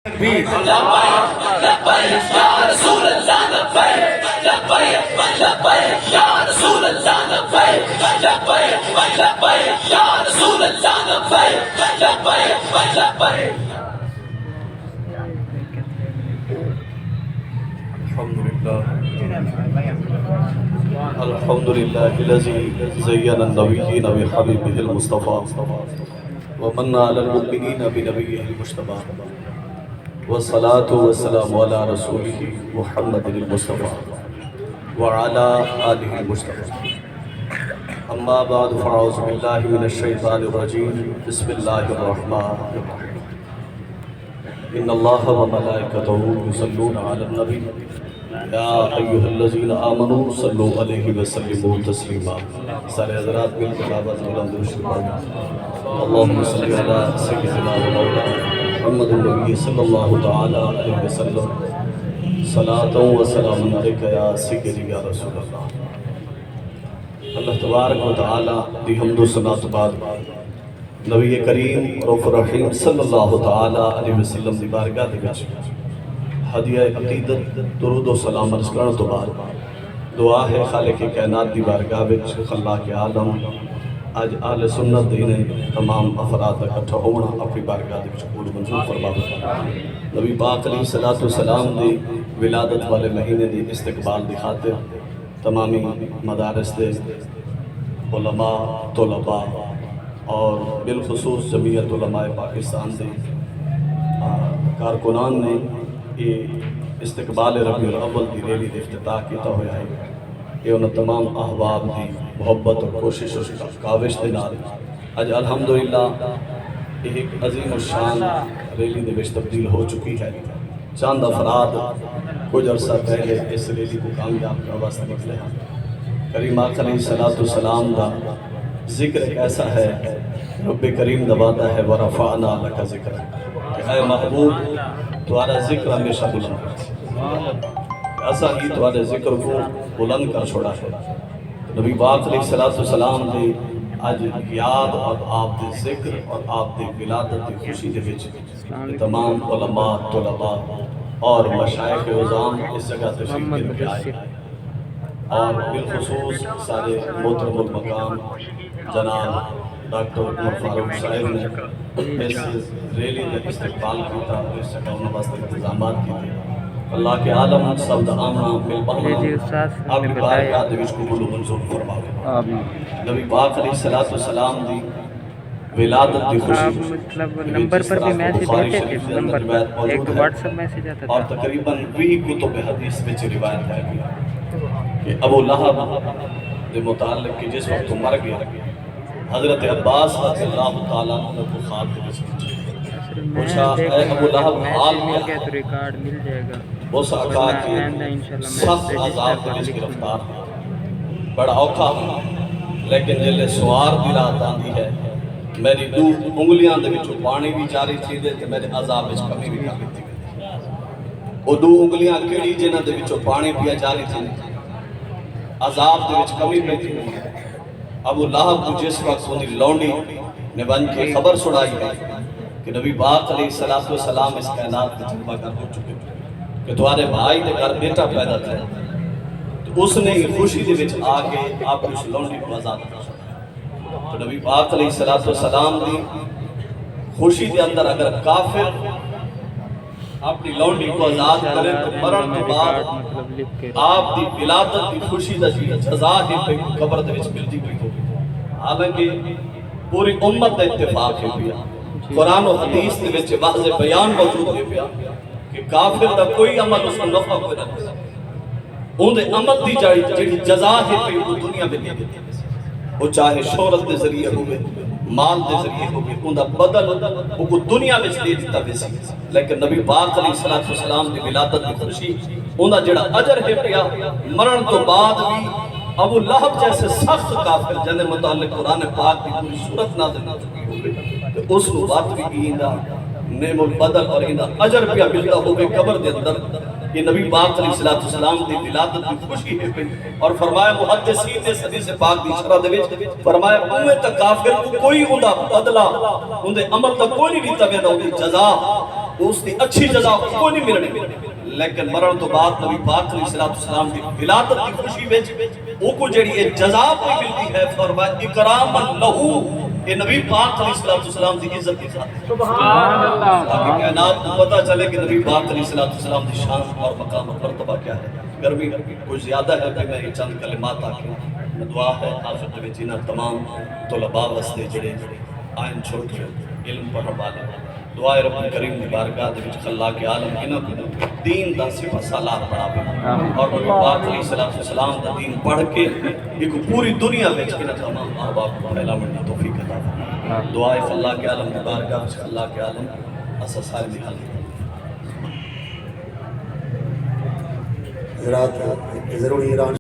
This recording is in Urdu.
الحمدللہ الذی زین النبیین بحبیبہ المصطفیٰ ومن علی المؤمنین بنبیہ المجتبیٰ والصلاة والسلام علی رسولہ محمد المصطفیٰ وعلی آلہ المجتبیٰ اما بعد فاعوذ باللہ من الشیطان الرجیم بسم اللہ الرحمن الرحیم ان اللہ وملائکتہ یصلون علی النبی یا ایہا الذین آمنوا صلو علیہ وسلموا تسلیما. سارے حضرات مل کر آواز بلند و شروع اللہم صلی علی سیدنا و مولانا محمد النبی صلی اللہ تعالی علیہ وسلم صلاۃ و سلام علیک یا سیدی یا رسول اللہ. اللہ تبارک و تعالی دی حمد و ثنا تو بعد نبی کریم رؤوف الرحیم صلی اللہ تعالی علیہ وسلم دی بارگاہ دے وچ ہدیہ عقیدت درود و سلام عرض کرن تو بعد دعا ہے خالق کائنات دی بارگاہ وچ خلاق عالم اج اہل سنت دے تمام افراد اکٹھا ہونا اپنی بارگاہ دے وچ قبول منظور فرماوے. نبی پاک علیہ الصلوۃ والسلام دی ولادت والے مہینے دی استقبال دی خاطر تمامی مدارس دے علماء طلباء اور بالخصوص جمعیت علماء پاکستان دے کارکنان نے یہ استقبال ربیع الاول دی ریلی دے افتتاح کیتا ہویا ہے. یہ انہوں تمام احباب دی محبت اور کوشش اور کاوش دے نال اج الحمدللہ ایک عظیم الشان ریلی دے وچ تبدیل ہو چکی ہے. چند افراد کچھ عرصہ پہلے اس ریلی کو کامیاب کرنے واسطے نکلے ہیں. کریم آقا علیہ الصلوۃ والسلام دا ذکر ایک ایسا ہے رب کریم دباتا ہے ورفعنا لک ذکر کہ اے محبوب تمہارا ذکر ہمیشہ بلند کر. ایسا ہی تمہارے ذکر کو بلند کر چھوڑا ہے. نبی پاک علیہ الصلوۃ والسلام نے آج یاد اور آپ دے ذکر اور آپ دے ولادت دی خوشی دے وچ تمام علماء طلباء اور مشائخ عظام اس جگہ تشریف لے کے آئے اور بالخصوص سارے محترم المقام جناب ڈاکٹر عمر فاروق صاحب نے اس ریلی میں استقبال کیتا اور اس جگہ انہوں واسطے انتظامات کیتے. اللہ کے عالم سب دا آمنا مل بہنا آپ کی بارگاہ دے وچ قبول و منظور فرماوے. نبی پاک علیہ الصلوۃ والسلام دی ولادت دی خوشی مطلب نمبر پر بھی میسیج آتے تھے. نمبر ایک واٹس ایپ میسیج آتا تھا اور تقریباً 20 کتب حدیث وچ روایت ہے کہ ابو لہب دے متعلق کہ جس وقت مر گیا حضرت عباس رضی اللہ تعالیٰ عنہ کو خواب دے وچ پوچھا اے ابو لہب حال مل گیا تو ریکارڈ مل جائے گا. وہ سکا کہ سخت عذاب دے وچ گرفتار بڑا اوکھا ہوں لیکن جلے سوار دی رات آندی ہے میری دو انگلیاں دے وچوں پانی بھی جاری تھی دے تے میرے عذاب وچ کمی بھی نہ ہوتی. وہ دو انگلیاں کیڑی جنہاں دے وچوں پانی پیا جاری تھی عذاب دے وچ کمی پئی تھی. ابو لہب کو جس وقت سونی لونڈی نے بن کے خبر سڑائی ہے کہ نبی پاک علیہ الصلوۃ والسلام اس کائنات کے جلوہ گر ہو چکے کہ تمہارے بھائی نے گھر بیٹا پیدا تھا تو اس نے خوشی دے وچ آ کے آپ اس لونڈی کو آزاد کر چھوڑا. تو نبی پاک علیہ الصلوۃ والسلام دی خوشی دے اندر اگر کافر اپنی لونڈی کو آزاد کرے تو مرن کے بعد آپ دی ولادت دی خوشی دا جزا ہی پہ قبر دے وچ ملتی پئی ہو. حالانکہ پوری امت دا اتفاق ہے پیا قرآن و حدیث دے وچ واضح بیان موجود ہے پیا کہ کافر دا کوئی عمل اس کو نفع کوئی نہ دے. اون دے عمل دی جڑی جزا ہے پئی وہ دنیا میں دے دیتی وہ چاہے شہرت دے ذریعے ہوئے مال دے ذریعے ہوگی ان دا بدل وہ کو دنیا میں دے دیتا بیسی. لیکن نبی پاک علیہ الصلوۃ والسلام دی ولادت دی خوشی ان دا جڑا اجر ہے پیا مرن تو بعد بھی ابو لہب جیسے سخت کافر جن متعلق قرآن پاک کی پوری صورت نازل ہو چکی ہوگی کہ اس کو بات بھی ایندا نعم البدل اور ایندا اجر پیا ملتا ہوگی قبر دے اندر. یہ نبی پاک علیہ الصلوۃ والسلام دی ولادت کی خوشی ہے پئی اور فرمایا محدثین نے حدیث پاک دی شرح دے وچ فرمایا اوے تے کافر کو کوئی اوندا بدلہ اوندے عمل دا کوئی نہیں دیتا ویندا اودی جزا اس کی اچھی جزا کوئی نہیں ملنی، لیکن مرن تو بعد نبی پاک علیہ السلام کی ولادت کی خوشی وچ او کو جڑی یہ جزا کوئی ملتی ہے، فرمایا اکرام لہو، یہ نبی پاک علیہ السلام کی عزت کی خاطر، سبحان اللہ، تاکہ کائنات کو پتہ چلے کہ نبی پاک علیہ السلام کی شان اور مقام اور مرتبہ کیا ہے۔ گرمی کچھ زیادہ ہے کہ میں یہ چند کلمات آکھیں، دعا ہے آخر میں جنہ تمام طلباء واسطے جڑے آئین چھوڑ کے علم پڑھنے والے، دعائے رب کریم کی بارگاہ دے وچ خلاق عالم انہاں کو دین دا صفت سالار بناوے، اور نبی پاک علیہ السلام دا دین پڑھ کے ایک پوری دنیا وچ انہاں تمام احباب کو پھیلاون دی توفیق عطا فرمائے۔ دعائے خلاق عالم کی بارگاہ وچ خلاق عالم اسا سارے دی حل حضرات ضروری اعلان